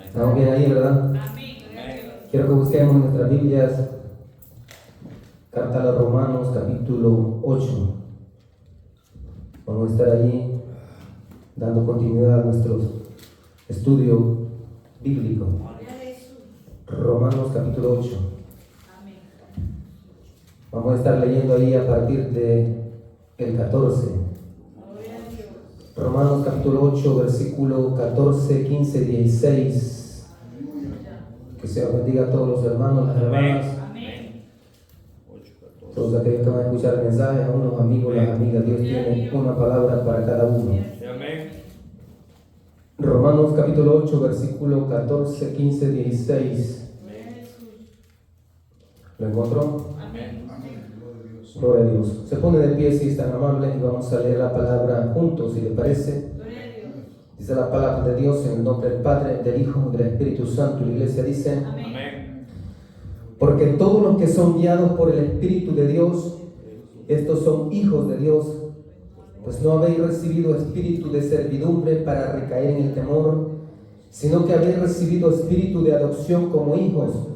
Estamos bien ahí, ¿verdad? Quiero que busquemos nuestras Biblias, carta a los Romanos, capítulo 8. Vamos a estar allí dando continuidad a nuestro estudio bíblico. Romanos, capítulo 8. Vamos a estar leyendo ahí a partir de el 14. Romanos capítulo 8, versículo 14, 15, 16. Que se bendiga a todos los hermanos, las hermanas. Todos aquellos que van a escuchar el mensaje, a unos amigos, las amigas. Dios tiene una palabra para cada uno. Romanos capítulo 8, versículo 14, 15, 16. ¿Lo encontró? Gloria a Dios. Se pone de pie si es tan amable y vamos a leer la palabra juntos, si le parece. Dice la palabra de Dios en el nombre del Padre, del Hijo y del Espíritu Santo. Y la iglesia dice: amén. Porque todos los que son guiados por el Espíritu de Dios, estos son hijos de Dios. Pues no habéis recibido espíritu de servidumbre para recaer en el temor, sino que habéis recibido espíritu de adopción como hijos,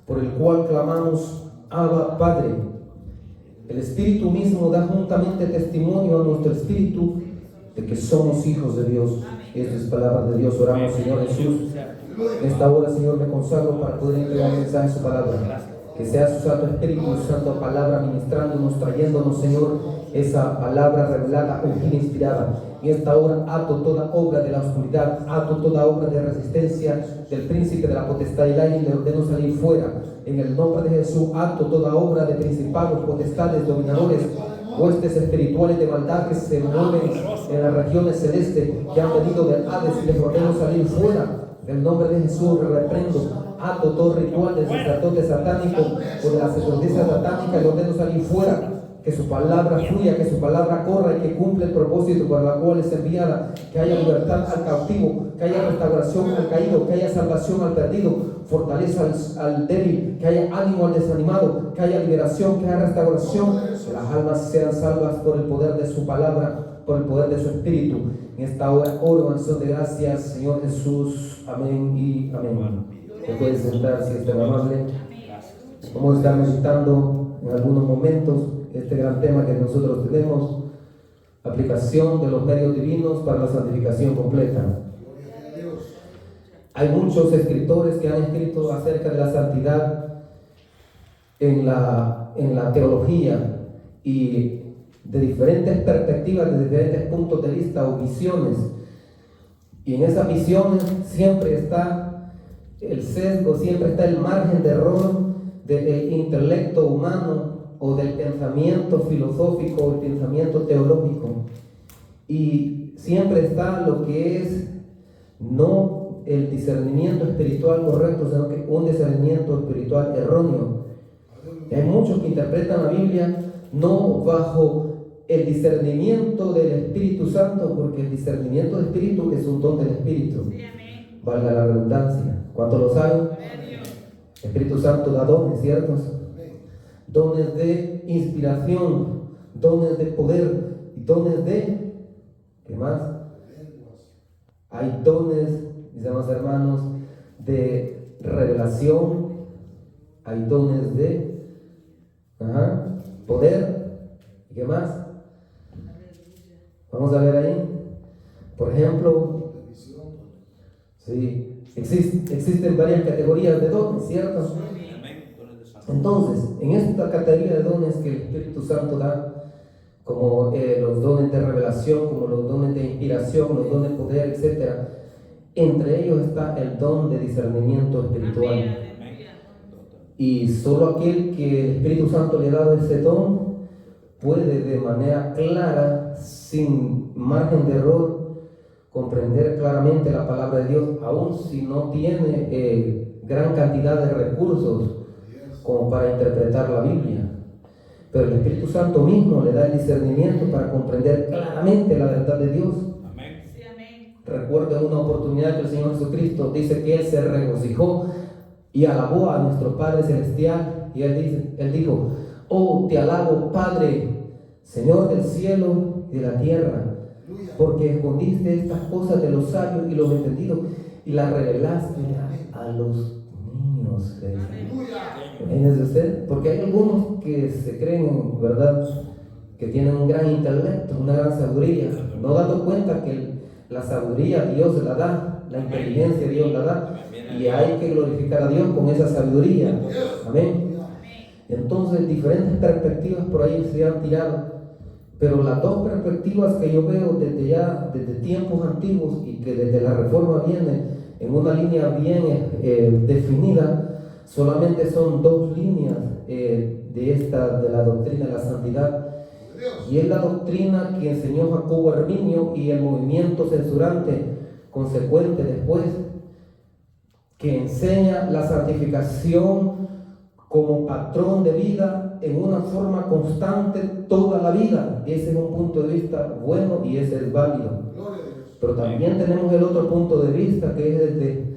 por el cual clamamos: Abba, Padre. El Espíritu mismo da juntamente testimonio a nuestro espíritu de que somos hijos de Dios. Esta es palabra de Dios. Oramos, Señor Jesús. En esta hora, Señor, me consagro para poder entregar el mensaje de su palabra. Que sea su Santo Espíritu, su Santa palabra ministrándonos, trayéndonos, Señor, esa palabra revelada, ungida, inspirada. En esta hora ato toda obra de la oscuridad, ato toda obra de resistencia del príncipe de la potestad del aire y le ordeno salir fuera. En el nombre de Jesús ato toda obra de principados, potestades, dominadores, huestes espirituales de maldad que se mueven en las regiones celestes, que han venido del Hades, y les ordeno salir fuera. En el nombre de Jesús reprendo, ato todo ritual del sacerdote satánico o de la sacerdotisa satánica, y le ordeno salir fuera. Que su palabra fluya, que su palabra corra y que cumpla el propósito para la cual es enviada. Que haya libertad al cautivo, que haya restauración al caído, que haya salvación al perdido, fortaleza al débil, que haya ánimo al desanimado, que haya liberación, que haya restauración, que las almas sean salvas por el poder de su palabra, por el poder de su espíritu. En esta hora oro en acción de gracias, Señor Jesús. Amén y amén. Se puede sentar si es tan amable. Vamos a estar meditando en algunos momentos este gran tema que nosotros tenemos: aplicación de los medios divinos para la santificación completa. Hay muchos escritores que han escrito acerca de la santidad en la teología, y de diferentes perspectivas, de diferentes puntos de vista o visiones. Y en esas visiones siempre está el sesgo, siempre está el margen de error del intelecto humano o del pensamiento filosófico o el pensamiento teológico. Y siempre está lo que es no el discernimiento espiritual correcto, sino que un discernimiento espiritual erróneo. Hay muchos que interpretan la Biblia no bajo el discernimiento del Espíritu Santo, porque el discernimiento del Espíritu es un don del Espíritu. Valga la redundancia. ¿Cuántos lo saben? El Espíritu Santo da dones, ¿ciertos? Dones de inspiración, dones de poder, dones de... ¿qué más? Hay dones, mis amados hermanos, de revelación, hay dones de poder. ¿Y qué más? Vamos a ver ahí. Por ejemplo, sí, existen varias categorías de dones, ¿cierto? Entonces, en esta categoría de dones que el Espíritu Santo da, como los dones de revelación, como los dones de inspiración, los dones de poder, etc., entre ellos está el don de discernimiento espiritual. Y solo aquel que el Espíritu Santo le ha dado ese don puede de manera clara, sin margen de error, comprender claramente la palabra de Dios, aun si no tiene gran cantidad de recursos como para interpretar la Biblia. Pero el Espíritu Santo mismo le da el discernimiento para comprender claramente la verdad de Dios. Amén. Sí, amén. Recuerdo una oportunidad que el Señor Jesucristo dice que Él se regocijó y alabó a nuestro Padre Celestial, y Él dijo: oh, te alabo, Padre, Señor del cielo y de la tierra, porque escondiste estas cosas de los sabios y los entendidos y las revelaste a los niños. Imagínese usted, porque hay algunos que se creen, ¿verdad?, que tienen un gran intelecto, una gran sabiduría, no dando cuenta que la sabiduría Dios la da, la inteligencia Dios la da, y hay que glorificar a Dios con esa sabiduría. Amén. Entonces, diferentes perspectivas por ahí se han tirado, pero las dos perspectivas que yo veo desde tiempos antiguos y que desde la Reforma vienen en una línea bien definida, solamente son dos líneas de la doctrina de la santidad. Y es la doctrina que enseñó Jacobo Arminio y el movimiento censurante consecuente después, que enseña la santificación como patrón de vida en una forma constante toda la vida. Ese es un punto de vista bueno y ese es válido. Pero también tenemos el otro punto de vista, que es el de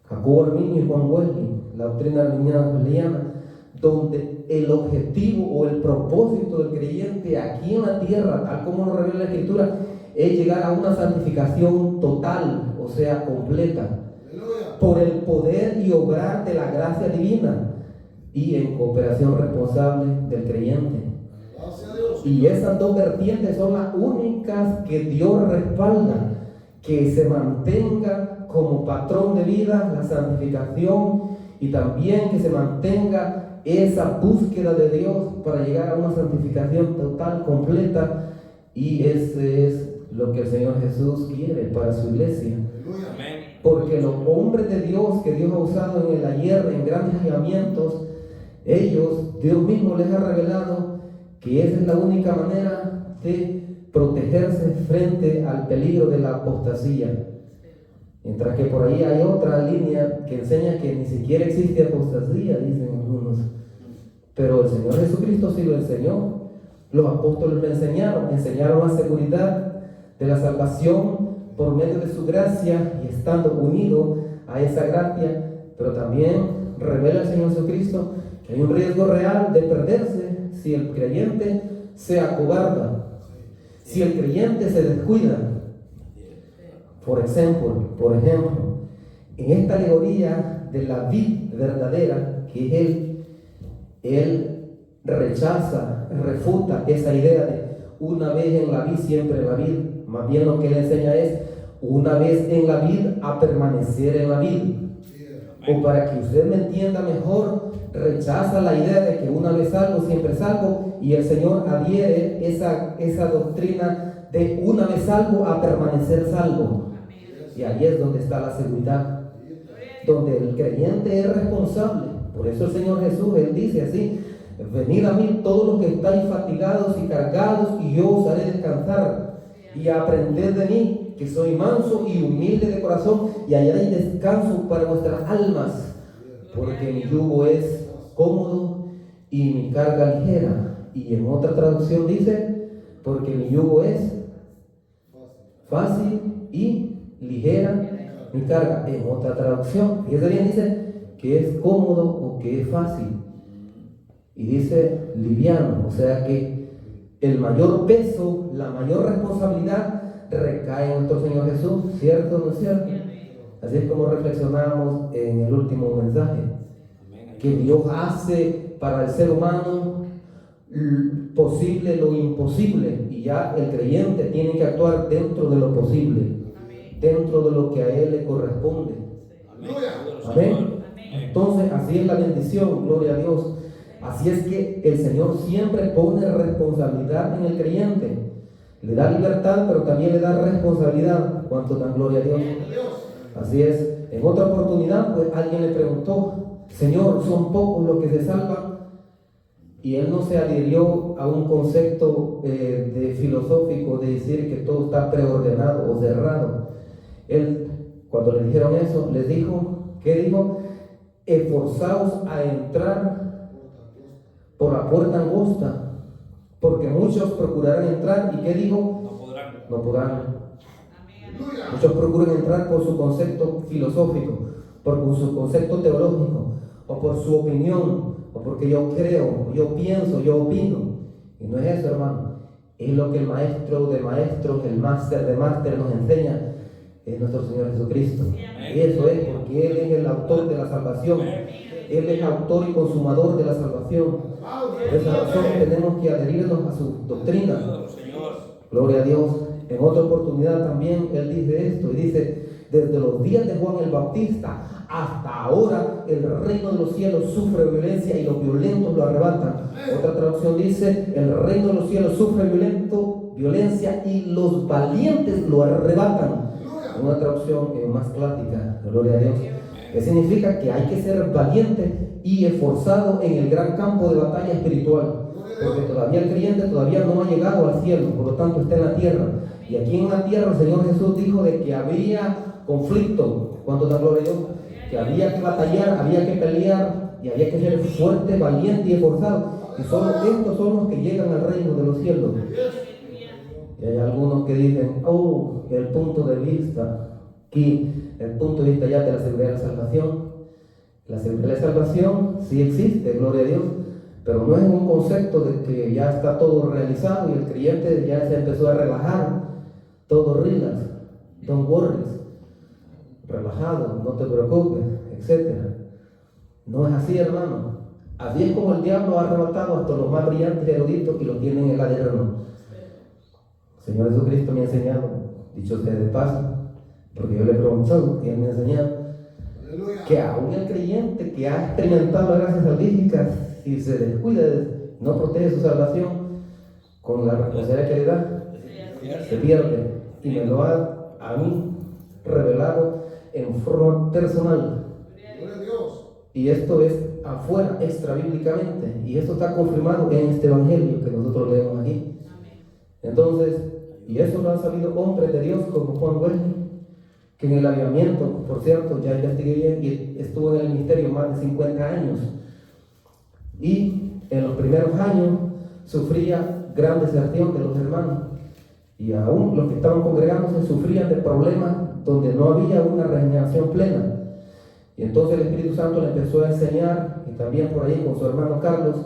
Jacobo Arminio y Juan Wesley, la doctrina arminiana, donde el objetivo o el propósito del creyente aquí en la tierra, tal como nos revela la Escritura, es llegar a una santificación total, o sea, completa, por el poder y obrar de la gracia divina y en cooperación responsable del creyente. Y esas dos vertientes son las únicas que Dios respalda, que se mantenga como patrón de vida la santificación y también que se mantenga esa búsqueda de Dios para llegar a una santificación total, completa, y ese es lo que el Señor Jesús quiere para su iglesia. Porque los hombres de Dios que Dios ha usado en el ayer en grandes llamamientos, ellos, Dios mismo les ha revelado que esa es la única manera de protegerse frente al peligro de la apostasía. Mientras que por ahí hay otra línea que enseña que ni siquiera existe apostasía, dicen algunos. Pero el Señor Jesucristo sí lo enseñó. Los apóstoles lo enseñaron la seguridad de la salvación por medio de su gracia y estando unido a esa gracia. Pero también revela el Señor Jesucristo que hay un riesgo real de perderse si el creyente se acobarda, si el creyente se descuida. Por ejemplo, en esta alegoría de la vid verdadera, que él rechaza, refuta esa idea de una vez en la vid, siempre en la vid. Más bien lo que él enseña es una vez en la vid, a permanecer en la vid. O para que usted me entienda mejor, rechaza la idea de que una vez salvo, siempre salvo, y el Señor adhiere esa doctrina de una vez salvo a permanecer salvo. Y ahí es donde está la seguridad, donde el creyente es responsable. Por eso el Señor Jesús, Él dice así: venid a mí todos los que estáis fatigados y cargados, y yo os haré descansar. Y aprended de mí, que soy manso y humilde de corazón, y hallaréis descanso para vuestras almas, porque mi yugo es cómodo y mi carga ligera. Y en otra traducción dice: porque mi yugo es fácil y ligera mi carga. En otra traducción, fíjese bien, dice que es cómodo o que es fácil, y dice liviano, o sea que el mayor peso, la mayor responsabilidad recae en nuestro Señor Jesús, ¿cierto o no es cierto? Así es como reflexionamos en el último mensaje, que Dios hace para el ser humano posible lo imposible, y ya el creyente tiene que actuar dentro de lo posible, dentro de lo que a él le corresponde. Amén. Entonces, así es la bendición, gloria a Dios. Así es que el Señor siempre pone responsabilidad en el creyente. Le da libertad, pero también le da responsabilidad. ¿Cuánto dan gloria a Dios? Así es. En otra oportunidad, pues alguien le preguntó: Señor, ¿son pocos los que se salvan? Y él no se adhirió a un concepto filosófico de decir que todo está preordenado o cerrado. Él, cuando le dijeron eso, les dijo, ¿qué dijo? Esforzaos a entrar por la puerta angosta, porque muchos procurarán entrar. ¿Y qué dijo? No podrán. Muchos procuran entrar por su concepto filosófico, por su concepto teológico, o por su opinión, o porque yo creo, yo pienso, yo opino. Y no es eso, hermano. Es lo que el maestro de maestros, el máster de máster nos enseña, es nuestro Señor Jesucristo. Eso es, porque Él es el autor de la salvación. Él es autor y consumador de la salvación. Por esa razón tenemos que adherirnos a su doctrina. Gloria a Dios. En otra oportunidad también Él dice esto, y dice: desde los días de Juan el Bautista hasta ahora el reino de los cielos sufre violencia y los violentos lo arrebatan. Otra traducción dice: el reino de los cielos sufre violencia y los valientes lo arrebatan. Una traducción más clásica, gloria a Dios, que significa que hay que ser valiente y esforzado en el gran campo de batalla espiritual, porque todavía el creyente todavía no ha llegado al cielo, por lo tanto está en la tierra. Y aquí en la tierra el Señor Jesús dijo de que había conflicto. ¿Cuánto da gloria a Dios? Que había que batallar, había que pelear y había que ser fuerte, valiente y esforzado. Y solo estos son los que llegan al reino de los cielos. Y hay algunos que dicen: oh, el punto de vista aquí, el punto de vista ya de la seguridad de la salvación. La seguridad de la salvación sí existe, gloria a Dios, pero no es un concepto de que ya está todo realizado y el creyente ya se empezó a relajar. Todo relax, don't worry, relajado, no te preocupes, etc. No es así, hermano. Así es como el diablo ha arrebatado hasta los más brillantes eruditos y los tienen en el aderno. El Señor Jesucristo me ha enseñado, dicho sea de paso, porque yo le he preguntado y Él me ha enseñado que aún el creyente que ha experimentado la gracia salvífica, si se descuida, no protege su salvación con la responsabilidad que le da, se pierde. Y me lo ha a mí revelado en forma personal. Y esto es afuera, extra bíblicamente, y esto está confirmado en este evangelio que nosotros leemos aquí. Entonces, y eso lo han sabido hombres de Dios como Juan Wesley, que en el avivamiento, por cierto, ya investigué bien, y estuvo en el ministerio más de 50 años, y en los primeros años sufría gran deserción de los hermanos, y aún los que estaban congregándose sufrían de problemas donde no había una regeneración plena. Y entonces el Espíritu Santo le empezó a enseñar, y también por ahí con su hermano Carlos,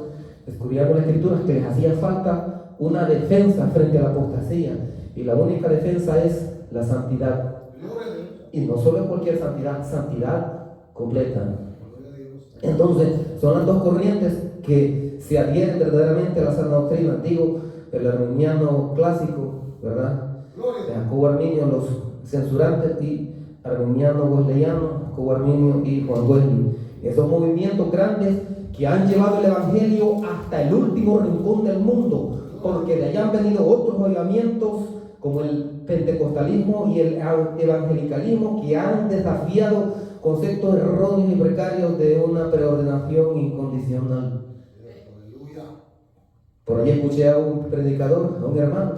descubrieron las Escrituras que les hacía falta una defensa frente a la apostasía, y la única defensa es la santidad. Y no solo cualquier santidad, santidad completa. Entonces, son las dos corrientes que se adhieren verdaderamente a la sana doctrina. Digo, el arminiano clásico, ¿verdad? De Jacobo Arminio, los censurantes, y arminiano wesleyano, Jacobo Arminio y Juan Wesley. Esos movimientos grandes que han llevado el evangelio hasta el último rincón del mundo, porque de allá han venido otros avivamientos como el pentecostalismo y el evangelicalismo, que han desafiado conceptos erróneos y precarios de una preordenación incondicional. Por ahí escuché a un predicador, a un hermano,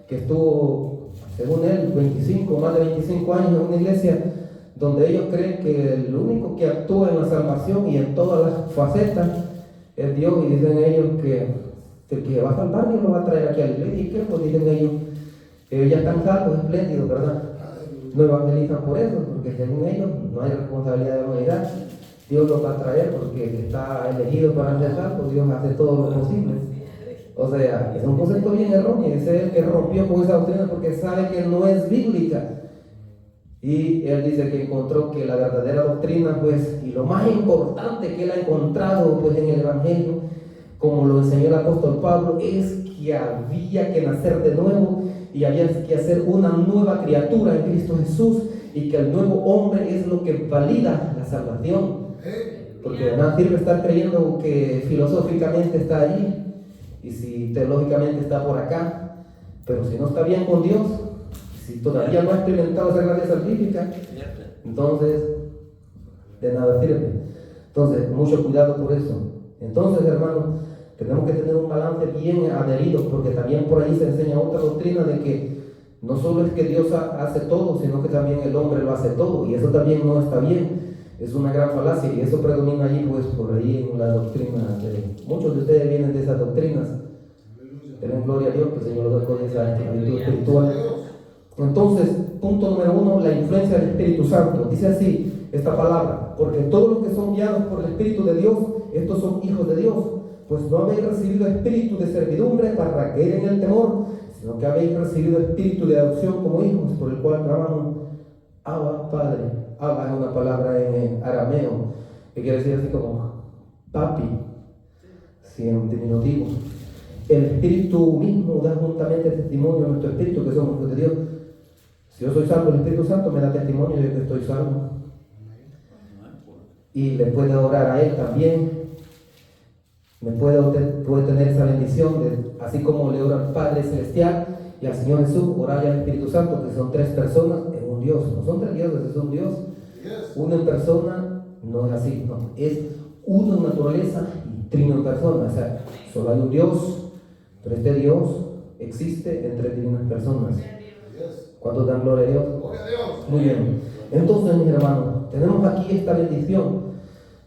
que estuvo, según él, más de 25 años en una iglesia donde ellos creen que el único que actúa en la salvación y en todas las facetas es Dios, y dicen ellos que el que va a salvar Dios lo va a traer aquí a la iglesia. ¿Y qué? Pues dicen ellos ya están salvos, espléndidos, ¿verdad? No evangelizan por eso, porque según ellos no hay responsabilidad de la humanidad. Dios los va a traer porque el que está elegido para ser salvo, Dios hace todo lo posible. O sea, es un concepto bien erróneo. Ese es el que rompió con esa doctrina porque sabe que no es bíblica. Y él dice que encontró que la verdadera doctrina, pues, y lo más importante que él ha encontrado, pues, en el evangelio, como lo enseñó el apóstol Pablo, es que había que nacer de nuevo y había que hacer una nueva criatura en Cristo Jesús, y que el nuevo hombre es lo que valida la salvación. Porque de nada sirve estar creyendo que filosóficamente está allí y si teológicamente está por acá, pero si no está bien con Dios, si todavía no ha experimentado esa gracia salvífica, entonces de nada sirve. Entonces, mucho cuidado por eso. Entonces, hermanos, tenemos que tener un balance bien adherido, porque también por ahí se enseña otra doctrina de que no solo es que Dios hace todo, sino que también el hombre lo hace todo, y eso también no está bien. Es una gran falacia, y eso predomina allí, pues, por ahí en la doctrina de muchos de ustedes vienen de esas doctrinas. Den gloria a Dios, que el Señor los dé con esa actitud espiritual. Entonces, punto número 1, la influencia del Espíritu Santo. Dice así esta palabra: porque todos los que son guiados por el Espíritu de Dios, estos son hijos de Dios. Pues no habéis recibido espíritu de servidumbre para caer en el temor, sino que habéis recibido el espíritu de adopción como hijos, por el cual clamamos, Abba, Padre. Abba es una palabra en arameo, que quiere decir así como papi, sí, en diminutivo. El Espíritu mismo da juntamente testimonio a nuestro espíritu que somos hijos de Dios. Si yo soy salvo, el Espíritu Santo me da testimonio de que estoy salvo. Y le puede orar a Él también. Puede tener esa bendición, así como le ora al Padre Celestial y al Señor Jesús, orar al Espíritu Santo, que son tres personas en un Dios. No son tres dioses, es un Dios. Uno en persona, no es así, no. Es uno en naturaleza y trino en persona. O sea, solo hay un Dios. Pero este Dios existe en tres divinas personas. ¿Cuántos dan gloria a Dios? Muy bien. Entonces, mis hermanos, tenemos aquí esta bendición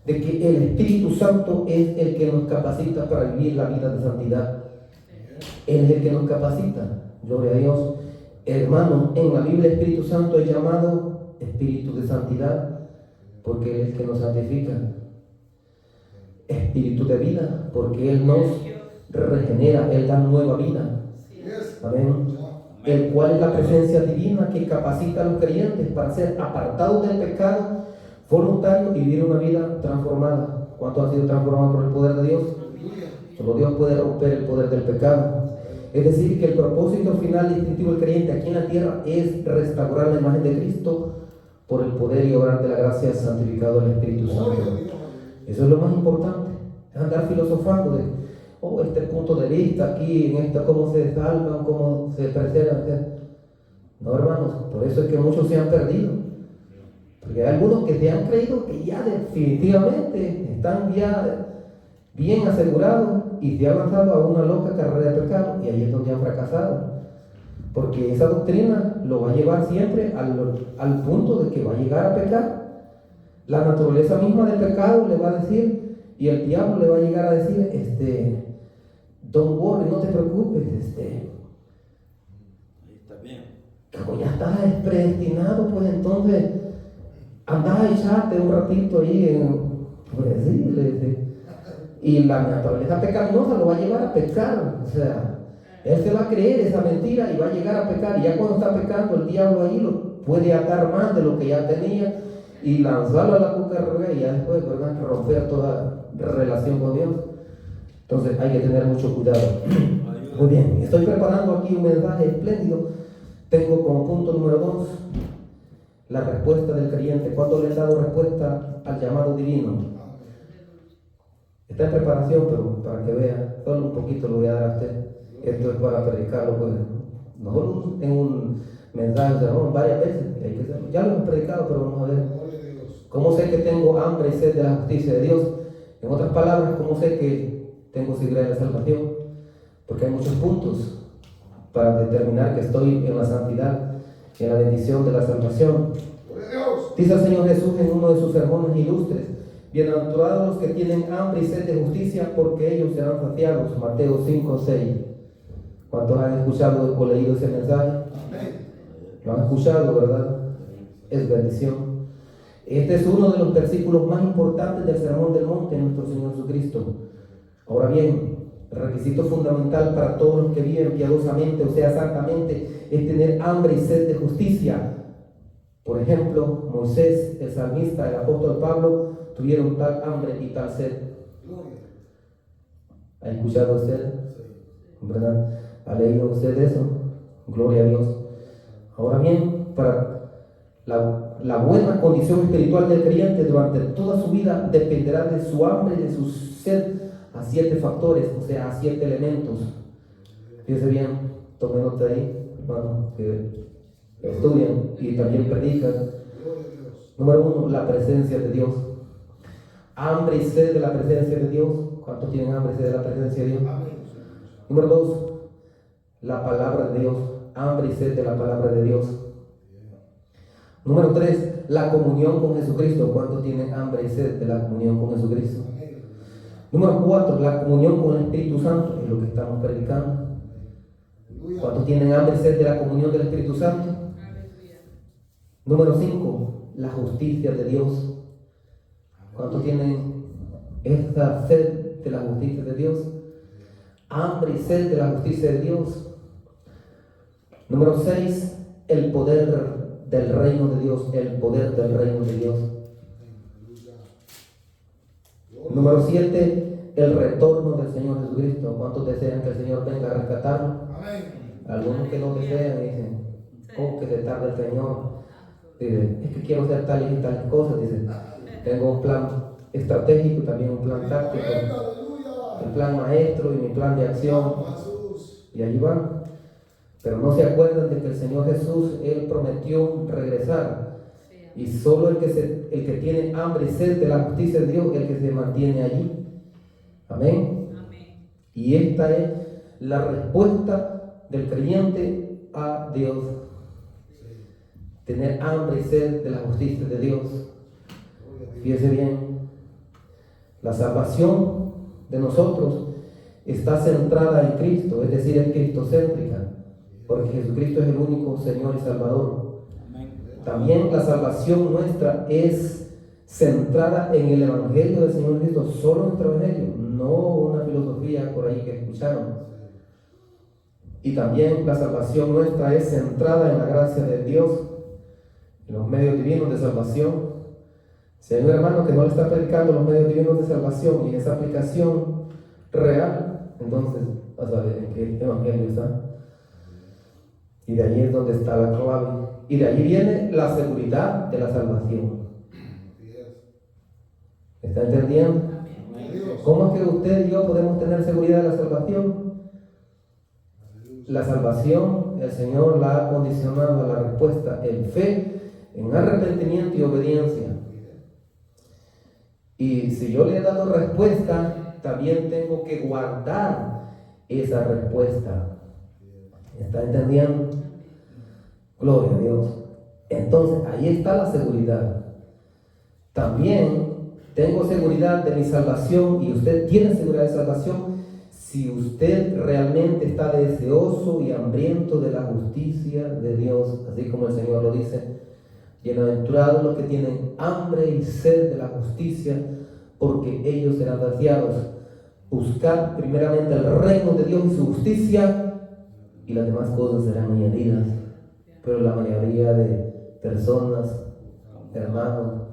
de que el Espíritu Santo es el que nos capacita para vivir la vida de santidad. Él es el que nos capacita. Gloria a Dios. Hermano, en la Biblia el Espíritu Santo es llamado Espíritu de Santidad porque Él es el que nos santifica. Espíritu de vida porque Él nos regenera, Él da nueva vida. Amén. El cual es la presencia divina que capacita a los creyentes para ser apartados del pecado voluntario y vivir una vida transformada. ¿Cuántos han sido transformados por el poder de Dios? Solo Dios puede romper el poder del pecado. Es decir, que el propósito final distintivo del creyente aquí en la tierra es restaurar la imagen de Cristo por el poder y obrar de la gracia santificado del Espíritu Santo. Eso es lo más importante. Es andar filosofando de este punto de vista aquí, en esta, cómo se salvan, cómo se preservan. No, hermanos, por eso es que muchos se han perdido. Porque hay algunos que se han creído que ya definitivamente están ya bien asegurados y se han lanzado a una loca carrera de pecado y ahí es donde han fracasado. Porque esa doctrina lo va a llevar siempre al punto de que va a llegar a pecar. La naturaleza misma del pecado le va a decir, y el diablo le va a llegar a decir, don't worry, no te preocupes, ahí está bien. Como ya estás predestinado, pues entonces andás a echarte un ratito ahí y la naturaleza pecaminosa lo va a llevar a pecar. O sea, él se va a creer esa mentira y va a llegar a pecar. Y ya cuando está pecando, el diablo ahí lo puede atar más de lo que ya tenía y lanzarlo a la cucarrera y ya después, ¿verdad?, romper toda relación con Dios. Entonces hay que tener mucho cuidado. Muy bien, estoy preparando aquí un mensaje espléndido. Tengo como punto número 2 la respuesta del creyente. ¿Cuánto le he dado respuesta al llamado divino? Está en preparación, pero para que vea, solo un poquito lo voy a dar a usted. Esto es para predicarlo, pues, no en un mensaje, no, varias veces. Hay que hacerlo. Ya lo hemos predicado, pero vamos a ver. ¿Cómo sé que tengo hambre y sed de la justicia de Dios? En otras palabras, ¿cómo sé que tengo seguridad de salvación? Porque hay muchos puntos para determinar que estoy en la santidad, en la bendición de la salvación. Dice el Señor Jesús en uno de sus sermones ilustres: bienaventurados los que tienen hambre y sed de justicia, porque ellos serán saciados. Mateo 5:6. ¿Cuántos han escuchado o leído ese mensaje? Lo han escuchado, ¿verdad? Es bendición. Este es uno de los versículos más importantes del Sermón del Monte de nuestro Señor Jesucristo. Ahora bien, el requisito fundamental para todos los que viven piadosamente, o sea, santamente, es tener hambre y sed de justicia. Por ejemplo, Moisés, el salmista, el apóstol Pablo, tuvieron tal hambre y tal sed. ¿Ha escuchado usted? ¿Verdad? ¿Ha leído usted eso? Gloria a Dios. Ahora bien, para la buena condición espiritual del creyente durante toda su vida dependerá de su hambre y de su sed a 7 factores, o sea, a 7 elementos. Fíjense bien, tomen nota ahí, hermano, que estudian y también predican. Número 1, la presencia de Dios. Hambre y sed de la presencia de Dios. ¿Cuántos tienen hambre y sed de la presencia de Dios? Número 2, la palabra de Dios. Hambre y sed de la palabra de Dios. Número 3, la comunión con Jesucristo. ¿Cuántos tienen hambre y sed de la comunión con Jesucristo? Número 4, la comunión con el Espíritu Santo, es lo que estamos predicando. ¿Cuántos tienen hambre y sed de la comunión del Espíritu Santo? Número 5, la justicia de Dios. ¿Cuántos tienen esta sed de la justicia de Dios? Hambre y sed de la justicia de Dios. Número 6, el poder del reino de Dios, el poder del reino de Dios. Número 7, el retorno del Señor Jesucristo. ¿Cuántos desean que el Señor venga a rescatarlo? Algunos que no desean dicen, oh, que se tarde el Señor. Dicen, es que quiero hacer tales y tales cosas. Dicen, tengo un plan estratégico y también un plan táctico, el plan maestro y mi plan de acción. Y allí van. Pero no se acuerdan de que el Señor Jesús, Él prometió regresar. Y solo el que tiene hambre y sed de la justicia de Dios, el que se mantiene allí. Amén. Amén. Y esta es la respuesta del creyente a Dios. Tener hambre y sed de la justicia de Dios. Fíjese bien, la salvación de nosotros está centrada en Cristo, es decir, es cristocéntrica, porque Jesucristo es el único Señor y Salvador. También la salvación nuestra es centrada en el Evangelio del Señor Cristo, solo nuestro Evangelio, no una filosofía por ahí que escucharon. Y también la salvación nuestra es centrada en la gracia de Dios, en los medios divinos de salvación. Si hay un hermano que no le está predicando los medios divinos de salvación y en esa aplicación real, entonces vas a ver en qué Evangelio está. Y de ahí es donde está la clave. Y de ahí viene la seguridad de la salvación. ¿Está entendiendo? ¿Cómo es que usted y yo podemos tener seguridad de la salvación? La salvación, el Señor la ha condicionado a la respuesta en fe, en arrepentimiento y obediencia. Y si yo le he dado respuesta, también tengo que guardar esa respuesta. ¿Está entendiendo? Gloria a Dios. Entonces, ahí está la seguridad. También tengo seguridad de mi salvación y usted tiene seguridad de salvación si usted realmente está deseoso y hambriento de la justicia de Dios, así como el Señor lo dice. Bienaventurados los que tienen hambre y sed de la justicia, porque ellos serán saciados. Buscad primeramente el reino de Dios y su justicia, y las demás cosas serán añadidas. Pero la mayoría de personas, hermanos,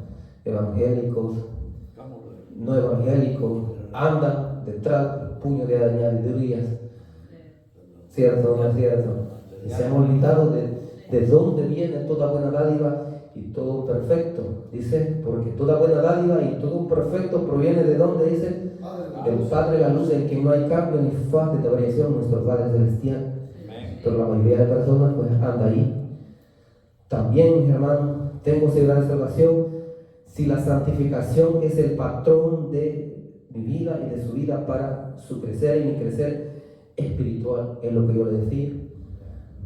evangélicos, no evangélicos, andan detrás del puño de añadidurías. ¿Cierto o no es cierto? Y se han olvidado de dónde viene toda buena dádiva y todo perfecto. Dice, porque toda buena dádiva y todo perfecto proviene de dónde, dice, del Padre de la luz, en quien no hay cambio ni faz de variación, nuestro Padre celestial. Pero la mayoría de personas pues anda ahí. También, mis hermanos, tengo seguridad de salvación si la santificación es el patrón de mi vida y de su vida para su crecer y mi crecer espiritual, es lo que yo le decía.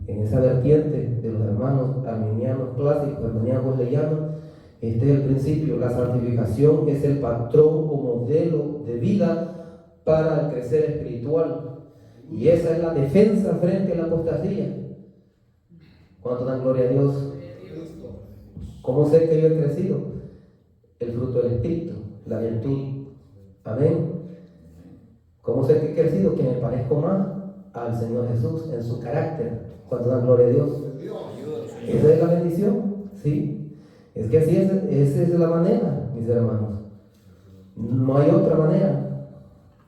En esa vertiente de los hermanos arminianos clásicos, arminianos wesleyanos, este es el principio. La santificación es el patrón o modelo de vida para el crecer espiritual. Y esa es la defensa frente a la apostasía. ¿Cuánto dan gloria a Dios? ¿Cómo sé que yo he crecido? El fruto del Espíritu, la virtud. Amén. ¿Cómo sé que he crecido? Que me parezco más al Señor Jesús en su carácter. ¿Cuánto dan gloria a Dios? Esa es la bendición. Sí. Es que así es, esa es la manera, mis hermanos. No hay otra manera.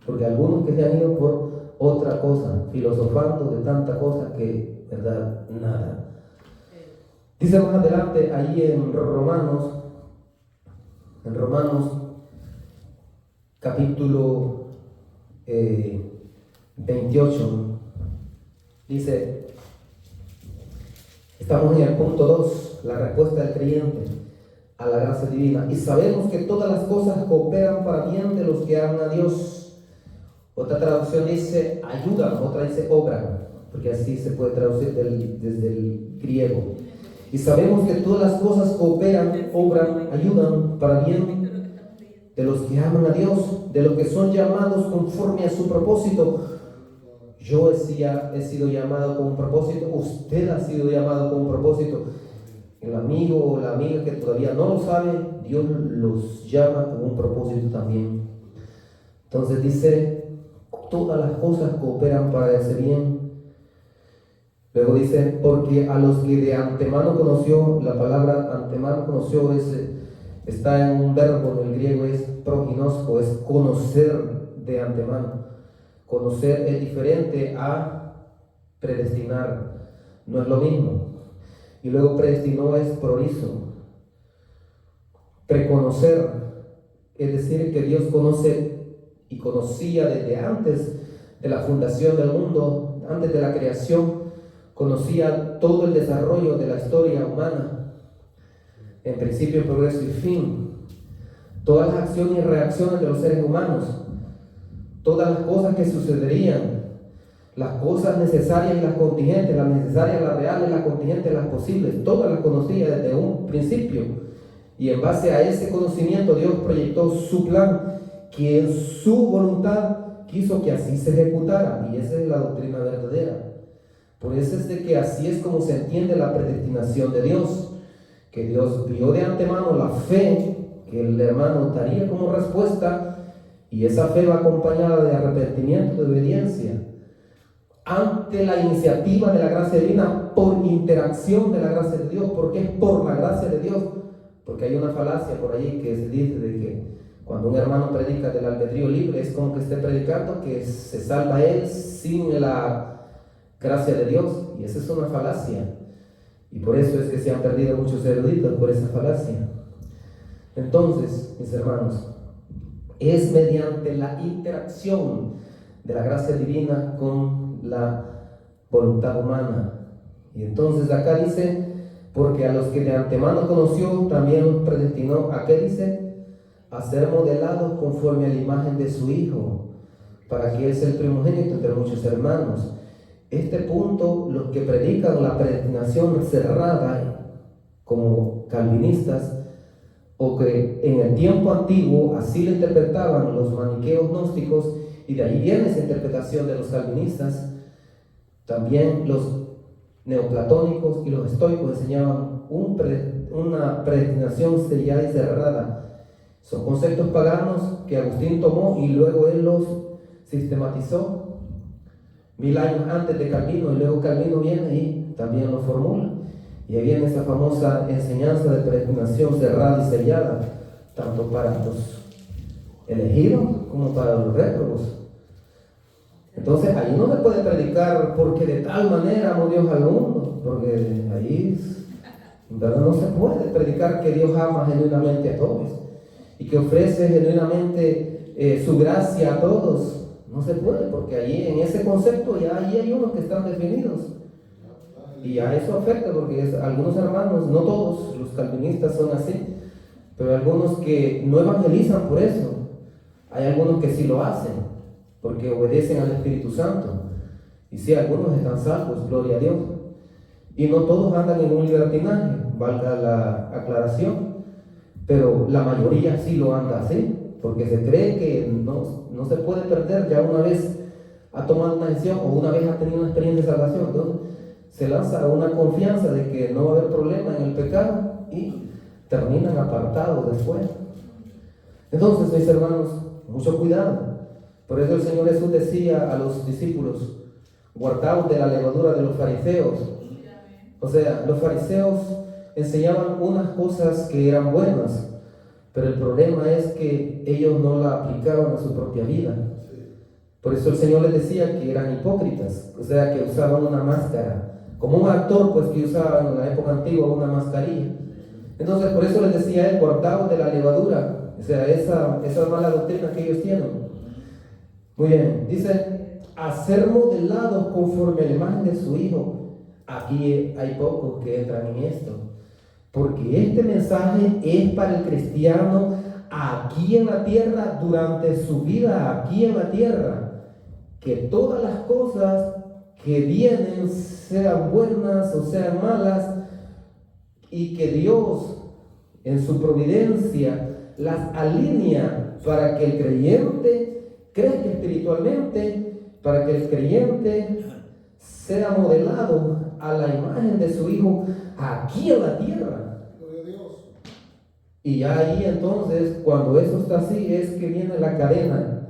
Porque algunos que se han ido por otra cosa, filosofando de tanta cosa que, verdad, nada. Dice más adelante, ahí en Romanos capítulo 28, dice, estamos en el punto 2, la respuesta del creyente a la gracia divina. Y sabemos que todas las cosas cooperan para bien de los que aman a Dios. Otra traducción dice ayudan, otra dice obran, porque así se puede traducir desde el griego. Y sabemos que todas las cosas cooperan, obran, ayudan para bien de los que aman a Dios, de los que son llamados conforme a su propósito. Yo he sido llamado con un propósito, usted ha sido llamado con un propósito. El amigo o la amiga que todavía no lo sabe, Dios los llama con un propósito también. Entonces dice, todas las cosas cooperan para ese bien. Luego dice, porque a los que de antemano conoció, la palabra antemano conoció está en un verbo, en el griego es proginosko, es conocer de antemano. Conocer es diferente a predestinar, no es lo mismo. Y luego predestinó es prorizo, preconocer, es decir, que Dios conoce y conocía desde antes de la fundación del mundo, antes de la creación, conocía todo el desarrollo de la historia humana, en principio, progreso y fin, todas las acciones y reacciones de los seres humanos, todas las cosas que sucederían, las cosas necesarias y las contingentes, las necesarias, las reales, las contingentes, las posibles, todas las conocía desde un principio. Y en base a ese conocimiento Dios proyectó su plan, que en su voluntad quiso que así se ejecutara. Y esa es la doctrina verdadera. Por eso es de que así es como se entiende la predestinación de Dios, que Dios vio de antemano la fe que el hermano daría como respuesta, y esa fe va acompañada de arrepentimiento, de obediencia ante la iniciativa de la gracia divina, por interacción de la gracia de Dios. ¿Por qué es por la gracia de Dios? Porque hay una falacia por ahí que se dice de que cuando un hermano predica del albedrío libre, es como que esté predicando que se salva él sin la gracia de Dios, y esa es una falacia, y por eso es que se han perdido muchos eruditos por esa falacia. Entonces, mis hermanos, es mediante la interacción de la gracia divina con la voluntad humana. Y entonces acá dice, porque a los que de antemano conoció, también los predestinó. ¿A qué dice? A ser modelados conforme a la imagen de su Hijo, para que Él sea el primogénito entre muchos hermanos. Este punto, los que predican la predestinación cerrada, como calvinistas, o que en el tiempo antiguo así lo interpretaban los maniqueos gnósticos, y de ahí viene esa interpretación de los calvinistas. También los neoplatónicos y los estoicos enseñaban una predestinación sellada y cerrada. Son conceptos paganos que Agustín tomó y luego él los sistematizó 1000 años antes de Calvino, y luego Calvino viene y también lo formula. Y ahí viene esa famosa enseñanza de predestinación cerrada y sellada, tanto para los elegidos como para los réprobos. Entonces ahí no se puede predicar porque de tal manera amó Dios al mundo, porque ahí en verdad no se puede predicar que Dios ama genuinamente a todos y que ofrece genuinamente su gracia a todos. No se puede, porque ahí en ese concepto ya ahí hay unos que están definidos, y a eso afecta, porque algunos hermanos, no todos los calvinistas son así, pero hay algunos que no evangelizan por eso. Hay algunos que sí lo hacen porque obedecen al Espíritu Santo, y sí, algunos están salvos, gloria a Dios, y no todos andan en un libertinaje, valga la aclaración, pero la mayoría sí lo anda así, porque se cree que no se puede perder. Ya una vez ha tomado una decisión o una vez ha tenido una experiencia de salvación, entonces se lanza una confianza de que no va a haber problema en el pecado y terminan apartados después. Entonces, mis hermanos, mucho cuidado. Por eso el Señor Jesús decía a los discípulos: guardaos de la levadura de los fariseos. O sea, los fariseos enseñaban unas cosas que eran buenas, pero el problema es que ellos no la aplicaban a su propia vida. Por eso el Señor les decía que eran hipócritas, o sea, que usaban una máscara, como un actor pues que usaba en la época antigua una mascarilla. Entonces por eso les decía él: guardaos de la levadura, o sea, esa mala doctrina que ellos tienen. Muy bien, dice: a ser modelados conforme a la imagen de su Hijo. Aquí hay pocos que entran en esto, porque este mensaje es para el cristiano aquí en la tierra, durante su vida aquí en la tierra. Que todas las cosas que vienen, sean buenas o sean malas, y que Dios en su providencia las alinea para que el creyente crezca espiritualmente, para que el creyente sea modelado a la imagen de su Hijo aquí en la tierra. Y ya ahí entonces, cuando eso está así, es que viene la cadena,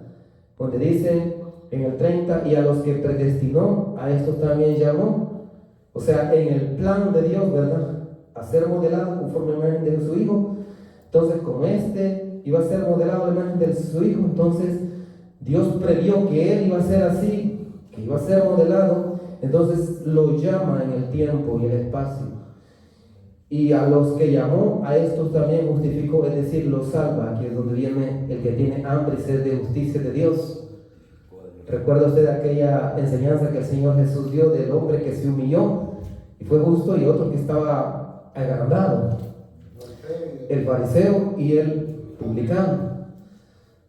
donde dice en el 30: y a los que predestinó, a estos también llamó, O sea, en el plan de Dios, ¿verdad? A ser modelado conforme a la imagen de su Hijo. Entonces, como este iba a ser modelado a la imagen de su Hijo, entonces Dios previó que él iba a ser así, que iba a ser modelado. Entonces lo llama en el tiempo y el espacio. Y a los que llamó, a estos también justificó, es decir, los salva. Aquí es donde viene el que tiene hambre y sed de justicia de Dios. ¿Recuerda usted aquella enseñanza que el Señor Jesús dio del hombre que se humilló y fue justo, y otro que estaba agrandado? El fariseo y el publicano,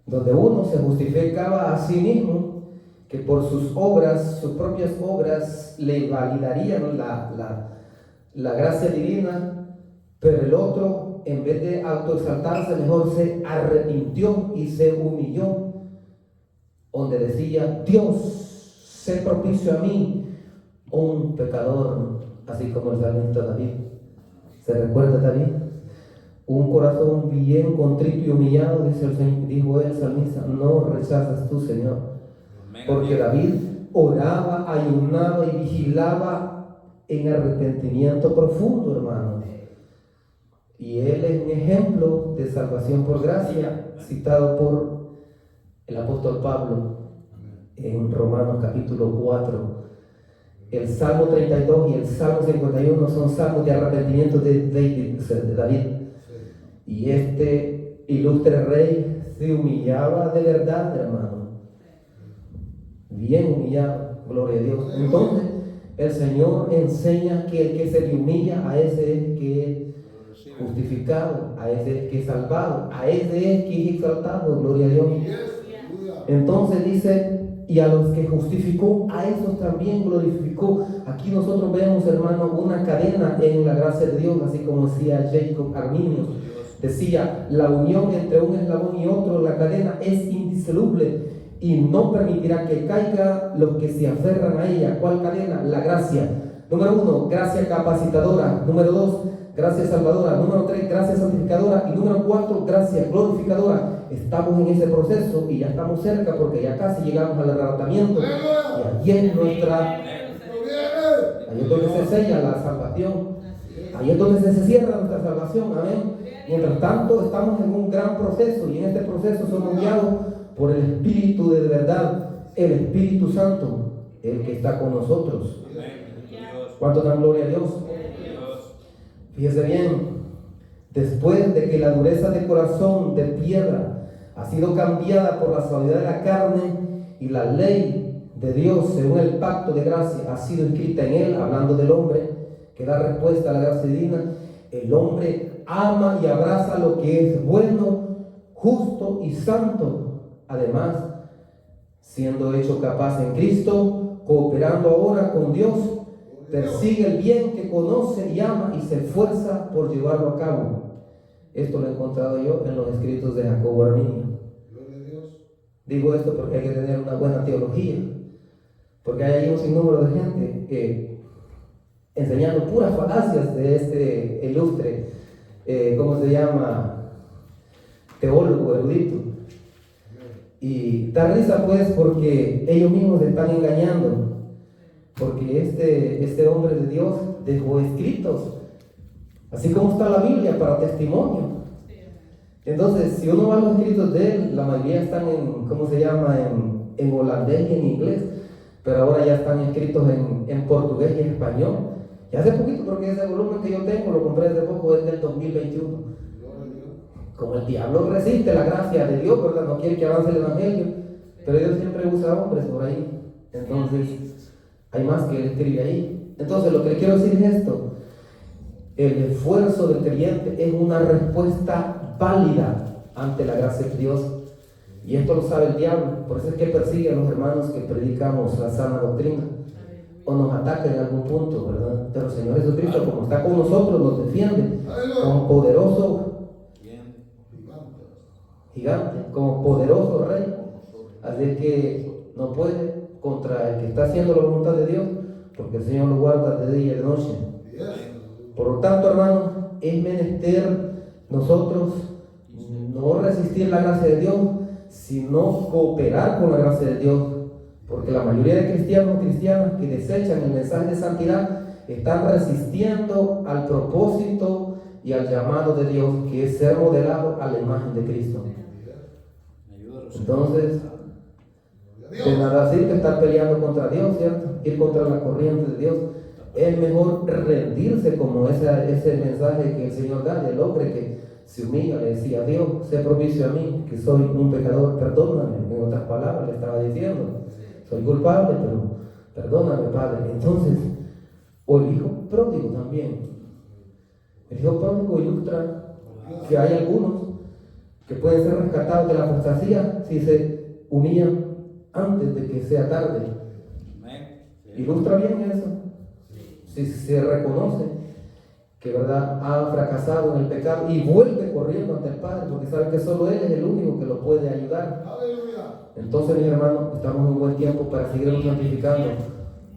donde uno se justificaba a sí mismo, que por sus obras, sus propias obras, le validarían la gracia divina, pero el otro, en vez de autoexaltarse, mejor se arrepintió y se humilló, donde decía: Dios, sé propicio a mí, un pecador, así como el salmista David. ¿Se recuerda David? Un corazón bien contrito y humillado, dijo el salmista, no rechazas tú, Señor. Porque David oraba, ayunaba y vigilaba en arrepentimiento profundo, hermano. Y él es un ejemplo de salvación por gracia, citado por el apóstol Pablo en Romanos capítulo 4. El Salmo 32 y el Salmo 51 son salmos de arrepentimiento de David. Y este ilustre rey se humillaba de verdad, hermano. Bien humillado, gloria a Dios. Entonces, el Señor enseña que el que se le humilla, a ese es que es justificado, a ese es que es salvado, a ese es que es exaltado, gloria a Dios. Entonces dice, y a los que justificó, a esos también glorificó. Aquí nosotros vemos, hermano, una cadena en la gracia de Dios, así como decía Jacob Arminio. Decía, la unión entre un eslabón y otro, la cadena es indisoluble y no permitirá que caiga los que se aferran a ella. ¿Cuál cadena? La gracia. Número 1, gracia capacitadora. Número 2, gracia salvadora. Número 3, gracia santificadora. Y número 4, gracia glorificadora. Estamos en ese proceso y ya estamos cerca, porque ya casi llegamos al arrebatamiento. Y allí es ahí es donde se sella la salvación. Ahí es donde se cierra nuestra salvación. Amén. Mientras tanto, estamos en un gran proceso, y en este proceso somos guiados por el Espíritu de verdad, el Espíritu Santo, el que está con nosotros. ¿Cuánto dan gloria a Dios? Fíjese bien, después de que la dureza de corazón de piedra ha sido cambiada por la suavidad de la carne, y la ley de Dios, según el pacto de gracia, ha sido escrita en él, hablando del hombre que da respuesta a la gracia divina, el hombre ama y abraza lo que es bueno, justo y santo. Además, siendo hecho capaz en Cristo, cooperando ahora con Dios, persigue el bien que conoce y ama y se esfuerza por llevarlo a cabo. Esto lo he encontrado yo en los escritos de Jacobo Arminio. Digo esto porque hay que tener una buena teología, porque hay ahí un sinnúmero de gente enseñando puras falacias de este ilustre, ¿cómo se llama? Teólogo, erudito. Y da risa pues, porque ellos mismos se están engañando, porque este hombre de Dios dejó escritos, así como está la Biblia, para testimonio. Entonces, si uno va a los escritos de él, la mayoría están en holandés y en inglés, pero ahora ya están escritos en portugués y en español. Y hace poquito, porque ese volumen que yo tengo, lo compré hace poco, es del 2021. Como el diablo resiste la gracia de Dios, ¿verdad? No quiere que avance el evangelio, pero Dios siempre usa hombres por ahí. Entonces, hay más que él escribe ahí. Entonces, lo que le quiero decir es esto: el esfuerzo del creyente es una respuesta válida ante la gracia de Dios, y esto lo sabe el diablo. Por eso es que persigue a los hermanos que predicamos la sana doctrina, o nos ataca en algún punto, ¿verdad? Pero el Señor Jesucristo, como está con nosotros, nos defiende como poderoso gigante, como poderoso rey. Así que no puede contra el que está haciendo la voluntad de Dios, porque el Señor lo guarda de día y de noche. Por lo tanto, hermanos, es menester nosotros no resistir la gracia de Dios, sino cooperar con la gracia de Dios, porque la mayoría de cristianos o cristianas que desechan el mensaje de santidad están resistiendo al propósito y al llamado de Dios, que es ser modelado a la imagen de Cristo. Entonces, de nada sirve estar peleando contra Dios, ¿cierto? Ir contra la corriente de Dios. Es mejor rendirse, como ese mensaje que el Señor da del hombre que se humilla, le decía: Dios, sé propicio a mí, que soy un pecador, perdóname. En otras palabras le estaba diciendo: soy culpable, pero perdóname, Padre. Entonces, o el hijo pródigo también. El hijo pródigo ilustra que hay algunos que pueden ser rescatados de la apostasía si se humillan antes de que sea tarde. Ilustra bien eso. Si se reconoce que, ¿verdad?, ha fracasado en el pecado y vuelve corriendo ante el Padre, porque sabe que solo Él es el único que lo puede ayudar. Entonces, mis hermanos, estamos en un buen tiempo para seguirnos santificando.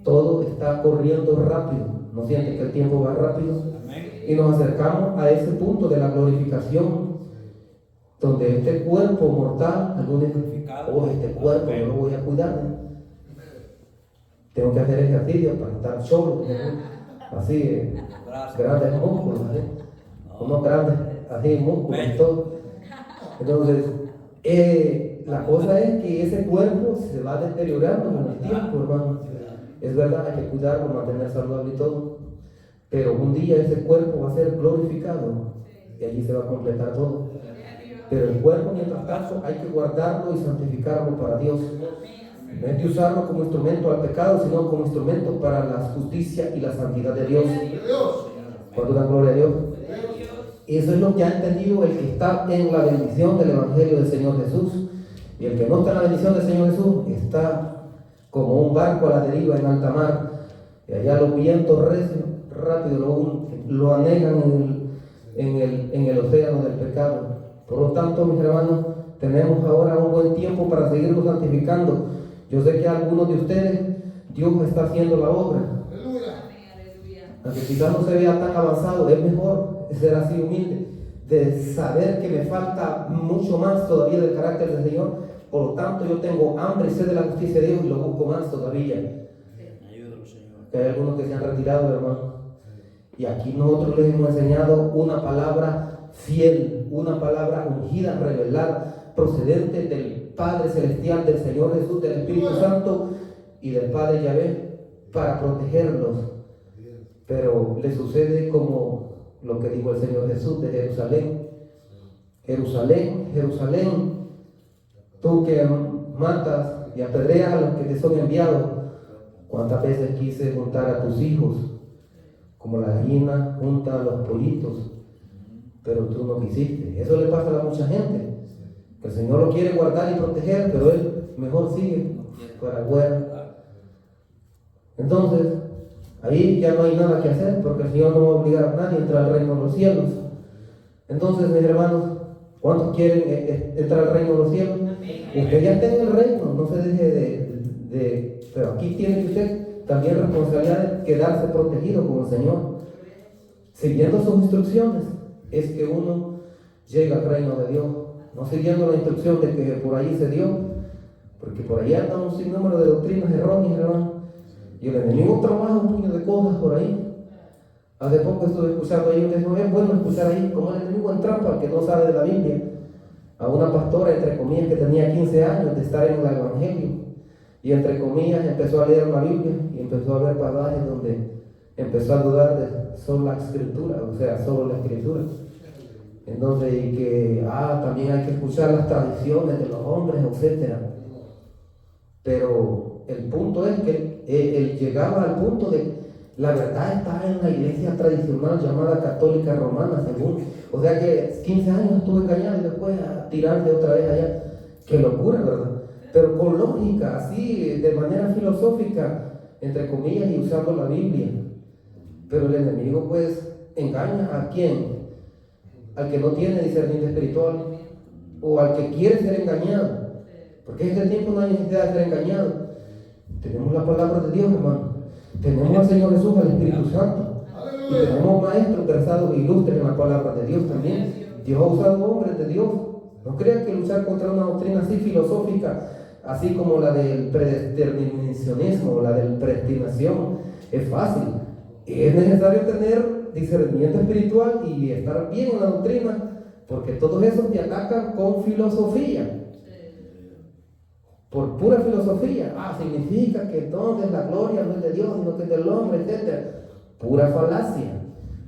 Todo está corriendo rápido. ¿No sienten que el tiempo va rápido? Y nos acercamos a ese punto de la glorificación, donde este cuerpo mortal, algunos dicen: oh, este cuerpo no lo voy a cuidar. Tengo que hacer ejercicio para estar solo, así, grandes músculos, unos grandes, así, músculos y todo. Entonces, la cosa es que ese cuerpo se va deteriorando con el tiempo, hermano. Es verdad, hay que cuidarlo, mantener saludable y todo, pero un día ese cuerpo va a ser glorificado y allí se va a completar todo. Pero el cuerpo, mientras tanto, hay que guardarlo y santificarlo para Dios. No es de usarlo como instrumento al pecado, sino como instrumento para la justicia y la santidad de Dios. Cuando da gloria a Dios. Eso es lo que ha entendido el que está en la bendición del Evangelio del Señor Jesús. Y el que no está en la bendición del Señor Jesús está como un barco a la deriva en alta mar. Y allá los vientos recios rápido lo anegan en el océano del pecado. Por lo tanto, mis hermanos, tenemos ahora un buen tiempo para seguirnos santificando. Yo sé que algunos de ustedes, Dios está haciendo la obra. Aunque quizás no se vea tan avanzado, es mejor ser así humilde, de saber que me falta mucho más todavía del carácter del Señor. Por lo tanto, yo tengo hambre y sed de la justicia de Dios y lo busco más todavía. Ayúdalo, Señor. Que hay algunos que se han retirado, hermano. Y aquí nosotros les hemos enseñado una palabra fiel, una palabra ungida, revelada, procedente del Padre Celestial, del Señor Jesús, del Espíritu Santo y del Padre Yahvé, para protegerlos. Pero le sucede como lo que dijo el Señor Jesús de Jerusalén: Jerusalén, Jerusalén, tú que matas y apedreas a los que te son enviados, ¿cuántas veces quise juntar a tus hijos como la gallina junta a los pollitos, pero tú no quisiste? Eso le pasa a mucha gente, que el Señor lo quiere guardar y proteger, pero él mejor sigue para afuera. Entonces, ahí ya no hay nada que hacer, porque el Señor no va a obligar a nadie a entrar al reino de los cielos. Entonces, mis hermanos, ¿cuántos quieren entrar al reino de los cielos? Usted ya está en el reino, no se deje pero aquí tiene usted también responsabilidad de quedarse protegido con el Señor, siguiendo sus instrucciones. Es que uno llega al reino de Dios, no siguiendo la instrucción de que por ahí se dio, porque por ahí anda un sinnúmero de doctrinas erróneas, hermano, y el enemigo trabaja un puño de cosas por ahí. Hace poco estuve escuchando ahí, no es bueno escuchar ahí como el enemigo en trampa, que no sabe de la Biblia, a una pastora, entre comillas, que tenía 15 años de estar en el Evangelio, y entre comillas empezó a leer la Biblia y empezó a ver pasajes donde empezó a dudar de solo la escritura, o sea, solo la escritura. Entonces, y que también hay que escuchar las tradiciones de los hombres, etc. Pero el punto es que él llegaba al punto de la verdad está en la iglesia tradicional llamada católica romana, según. O sea que 15 años estuve engañado y después a tirarse otra vez allá. Qué locura, ¿verdad? Pero con lógica, así, de manera filosófica, entre comillas, y usando la Biblia. Pero el enemigo, pues, engaña a quién, al que no tiene discernimiento espiritual, o al que quiere ser engañado, porque en este tiempo no hay necesidad de ser engañado. Tenemos la palabra de Dios, hermano, tenemos al Señor Jesús, al Espíritu Santo, y tenemos maestros versados e ilustres en la palabra de Dios también. Dios ha usado hombres de Dios. No crean que luchar contra una doctrina así filosófica, así como la del predeterminacionismo o la del predestinación, es fácil. es necesario tener discernimiento espiritual y estar bien en la doctrina, porque todos esos te atacan con filosofía. Por pura filosofía. Significa que entonces la gloria no es de Dios, sino que es del hombre, etc. Pura falacia,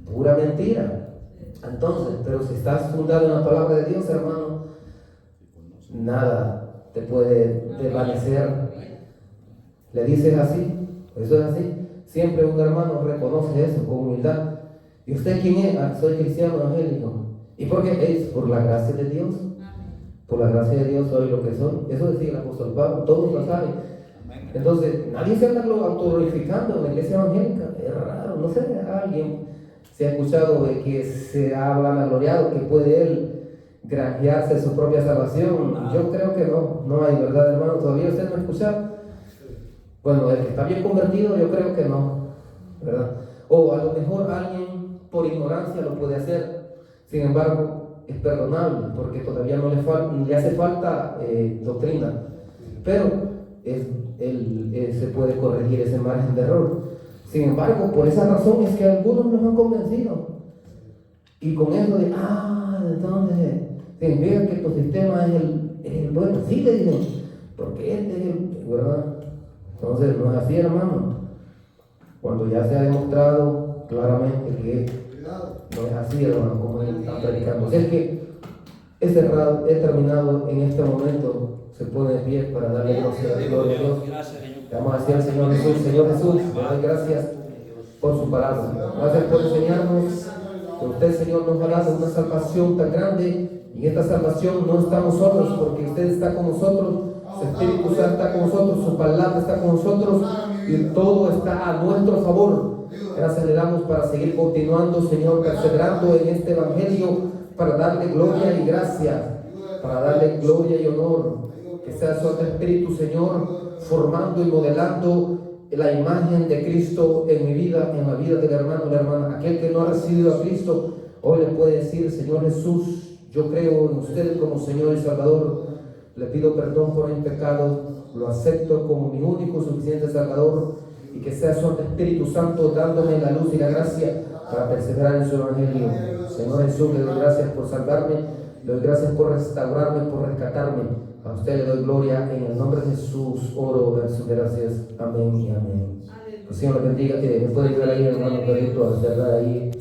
pura mentira. Entonces, pero si estás fundado en la palabra de Dios, hermano, nada te puede desvanecer. Le dices así, eso es así. Siempre un hermano reconoce eso con humildad. ¿Y usted quién es? Soy cristiano evangélico. ¿Y por qué? Es por la gracia de Dios. Por la gracia de Dios soy lo que soy. Eso decía el apóstol Pablo, todos lo saben. Entonces, nadie se anda autoglorificando en la iglesia evangélica. Es raro, no sé, alguien se ha escuchado de que se ha vanagloriado que puede él granjearse su propia salvación. Yo creo que no hay, ¿verdad, hermano? ¿Todavía usted no ha escuchado? Bueno, el que está bien convertido, yo creo que no, ¿verdad? O a lo mejor alguien por ignorancia lo puede hacer. Sin embargo, es perdonable porque todavía no le hace falta doctrina, pero se puede corregir ese margen de error. Sin embargo, por esa razón es que algunos los han convencido, y con eso de entonces significa que tu sistema es el bueno. Sí, le dicen, porque este es el, ¿verdad? Entonces no es así, hermano. Cuando ya se ha demostrado claramente que no es así, hermano, como él está predicando. Es que he terminado en este momento. Se pone de pie para darle gloria a Dios. Vamos a decir al Señor Jesús: Señor Jesús, le doy gracias por su palabra. Gracias por enseñarnos que usted, Señor, nos ha dado una salvación tan grande. Y en esta salvación no estamos solos, porque usted está con nosotros, su Espíritu Santo está con nosotros, su palabra está con nosotros, y todo está a nuestro favor. Gracias le damos para seguir continuando, Señor, perseverando en este evangelio, para darle gloria y gracia, para darle gloria y honor. Que sea su Espíritu, Señor, formando y modelando la imagen de Cristo en mi vida, en la vida del hermano o la hermana. Aquel que no ha recibido a Cristo, hoy le puede decir: Señor Jesús, yo creo en usted como Señor y Salvador. Le pido perdón por mi pecado, lo acepto como mi único y suficiente Salvador, y que sea su Espíritu Santo dándome la luz y la gracia para perseverar en su evangelio. Señor Jesús, le doy gracias por salvarme, le doy gracias por restaurarme, por rescatarme. A usted le doy gloria en el nombre de Jesús. Oro en sus gracias. Amén y amén. El Señor le bendiga. Me puede ayudar ahí, hermano Pedrito, a cerrar ahí